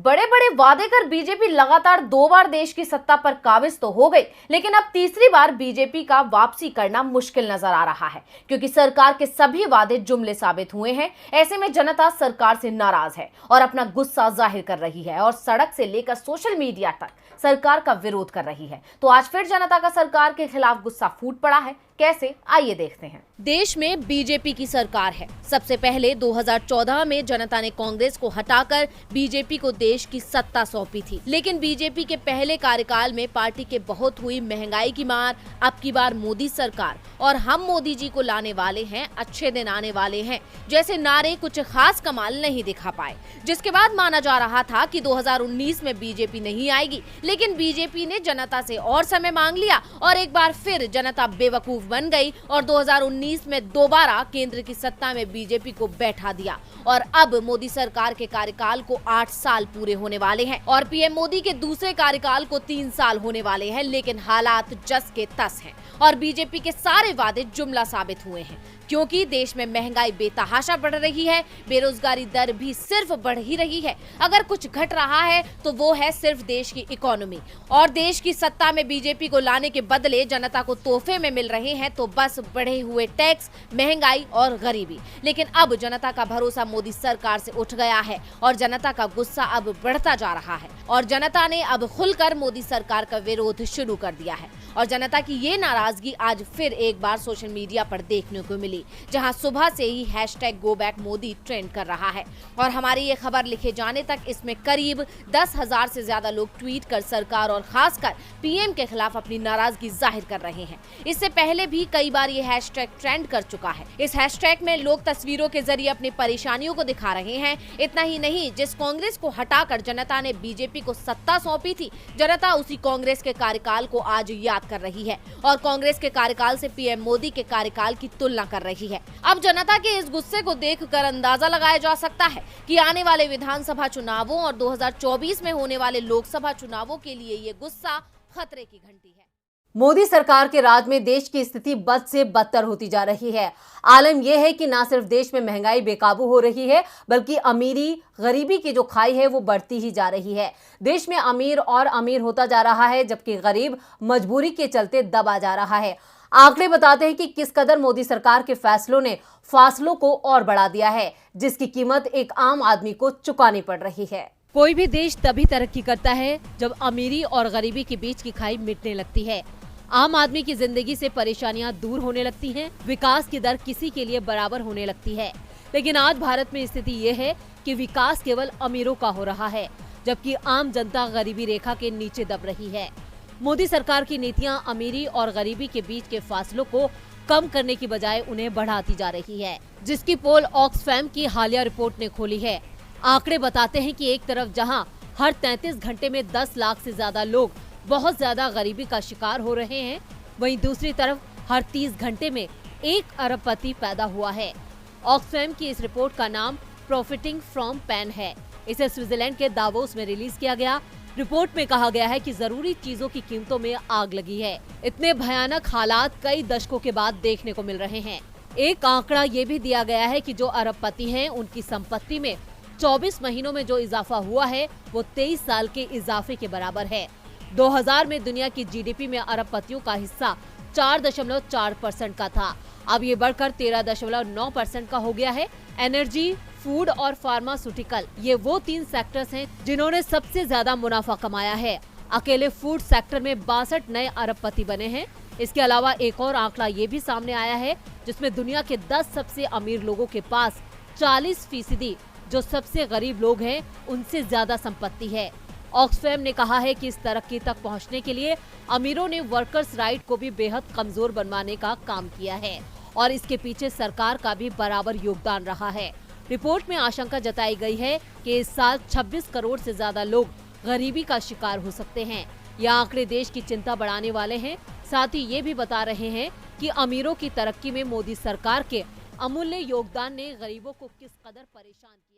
बड़े बड़े वादे कर बीजेपी लगातार 2 बार देश की सत्ता पर काबिज तो हो गई, लेकिन अब तीसरी बार बीजेपी का वापसी करना मुश्किल नजर आ रहा है, क्योंकि सरकार के सभी वादे जुमले साबित हुए हैं। ऐसे में जनता सरकार से नाराज है और अपना गुस्सा जाहिर कर रही है और सड़क से लेकर सोशल मीडिया तक सरकार का विरोध कर रही है। तो आज फिर जनता का सरकार के खिलाफ गुस्सा फूट पड़ा है। कैसे, आइए देखते हैं। देश में बीजेपी की सरकार है। सबसे पहले 2014 में जनता ने कांग्रेस को हटाकर बीजेपी को देश की सत्ता सौंपी थी, लेकिन बीजेपी के पहले कार्यकाल में पार्टी के बहुत हुई महंगाई की मार। अब की बार मोदी सरकार और हम मोदी जी को लाने वाले हैं, अच्छे दिन आने वाले हैं जैसे नारे कुछ खास कमाल नहीं दिखा पाए, जिसके बाद माना जा रहा था कि 2019 में बीजेपी नहीं आएगी, लेकिन बीजेपी ने जनता से और समय मांग लिया और एक बार फिर जनता बेवकूफ बन गई और 2019 में दोबारा केंद्र की सत्ता में बीजेपी को बैठा दिया। और अब मोदी सरकार के कार्यकाल को 8 साल पूरे होने वाले हैं और पीएम मोदी के दूसरे कार्यकाल को 3 साल होने वाले हैं, लेकिन हालात जस के तस हैं और बीजेपी के सारे वादे जुमला साबित हुए हैं, क्योंकि देश में महंगाई बेतहाशा बढ़ रही है, बेरोजगारी दर भी सिर्फ बढ़ ही रही है। अगर कुछ घट रहा है तो वो है सिर्फ देश की इकोनॉमी, और देश की सत्ता में बीजेपी को लाने के बदले जनता को तोहफे में मिल रहे हैं तो बस बढ़े हुए टैक्स, महंगाई और गरीबी। लेकिन अब जनता का भरोसा मोदी सरकार से उठ गया है और जनता का गुस्सा अब बढ़ता जा रहा है और जनता ने अब खुलकर मोदी सरकार का विरोध शुरू कर दिया है। और जनता की ये नाराजगी आज फिर एक बार सोशल मीडिया पर देखने को मिली, जहां सुबह से ही #GoBackModi ट्रेंड कर रहा है और हमारी ये खबर लिखे जाने तक इसमें करीब 10,000 से ज्यादा लोग ट्वीट कर सरकार और खासकर पीएम के खिलाफ अपनी नाराजगी जाहिर कर रहे हैं। इससे पहले भी कई बार ये हैशटैग ट्रेंड कर चुका है। इस हैशटैग में लोग तस्वीरों के जरिए अपनी परेशानियों को दिखा रहे हैं। इतना ही नहीं, जिस कांग्रेस को हटाकर जनता ने बीजेपी को सत्ता सौंपी थी, जनता उसी कांग्रेस के कार्यकाल को आज याद कर रही है और कांग्रेस के कार्यकाल से पीएम मोदी के कार्यकाल की तुलना कर रही है। अब जनता के इस गुस्से को देखकर अंदाजा लगाया जा सकता है कि आने वाले विधानसभा चुनावों और 2024 में होने वाले लोकसभा चुनावों के लिए ये गुस्सा खतरे की घंटी है। मोदी सरकार के राज में देश की स्थिति बद से बदतर होती जा रही है। आलम यह है कि न सिर्फ देश में महंगाई बेकाबू हो रही है, बल्कि अमीरी गरीबी की जो खाई है वो बढ़ती ही जा रही है। देश में अमीर और अमीर होता जा रहा है, जबकि गरीब मजबूरी के चलते दबा जा रहा है। आंकड़े बताते हैं कि किस कदर मोदी सरकार के फैसलों ने फासलों को और बढ़ा दिया है, जिसकी कीमत एक आम आदमी को चुकानी पड़ रही है। कोई भी देश तभी तरक्की करता है जब अमीरी और गरीबी के बीच की खाई मिटने लगती है, आम आदमी की जिंदगी से परेशानियां दूर होने लगती हैं, विकास की दर किसी के लिए बराबर होने लगती है। लेकिन आज भारत में स्थिति ये है कि विकास केवल अमीरों का हो रहा है, जबकि आम जनता गरीबी रेखा के नीचे दब रही है। मोदी सरकार की नीतियां अमीरी और गरीबी के बीच के फासलों को कम करने की बजाय उन्हें बढ़ाती जा रही है, जिसकी पोल ऑक्सफैम की हालिया रिपोर्ट ने खोली है। आंकड़े बताते हैं कि एक तरफ जहां हर 33 घंटे में 10 लाख से ज्यादा लोग बहुत ज्यादा गरीबी का शिकार हो रहे हैं, वहीं दूसरी तरफ हर 30 घंटे में 1 अरबपति पैदा हुआ है। ऑक्सफैम की इस रिपोर्ट का नाम प्रॉफिटिंग फ्रॉम पेन है। इसे स्विट्जरलैंड के दावोस में रिलीज किया गया। रिपोर्ट में कहा गया है कि जरूरी चीजों की कीमतों में आग लगी है। इतने भयानक हालात कई दशकों के बाद देखने को मिल रहे हैं। एक आंकड़ा ये भी दिया गया है कि जो अरबपति हैं, उनकी संपत्ति में 24 महीनों में जो इजाफा हुआ है वो 23 साल के इजाफे के बराबर है। 2000 में दुनिया की जीडीपी में अरबपतियों का हिस्सा 4.4% का था, अब ये बढ़कर 13.9% का हो गया है। एनर्जी, फूड और फार्मास्यूटिकल, ये वो 3 सेक्टर्स हैं जिन्होंने सबसे ज्यादा मुनाफा कमाया है। अकेले फूड सेक्टर में 62 नए अरबपति बने हैं। इसके अलावा एक और आंकड़ा ये भी सामने आया है, जिसमें दुनिया के 10 सबसे अमीर लोगों के पास 40% जो सबसे गरीब लोग हैं उनसे ज्यादा संपत्ति है। ऑक्सफैम ने कहा है कि इस तरक्की तक पहुंचने के लिए अमीरों ने वर्कर्स राइट को भी बेहद कमजोर बनवाने का काम किया है और इसके पीछे सरकार का भी बराबर योगदान रहा है। रिपोर्ट में आशंका जताई गई है कि इस साल 26 करोड़ से ज्यादा लोग गरीबी का शिकार हो सकते हैं। यह आंकड़े देश की चिंता बढ़ाने वाले हैं। साथ ही ये भी बता रहे हैं कि अमीरों की तरक्की में मोदी सरकार के अमूल्य योगदान ने गरीबों को किस कदर परेशान किया।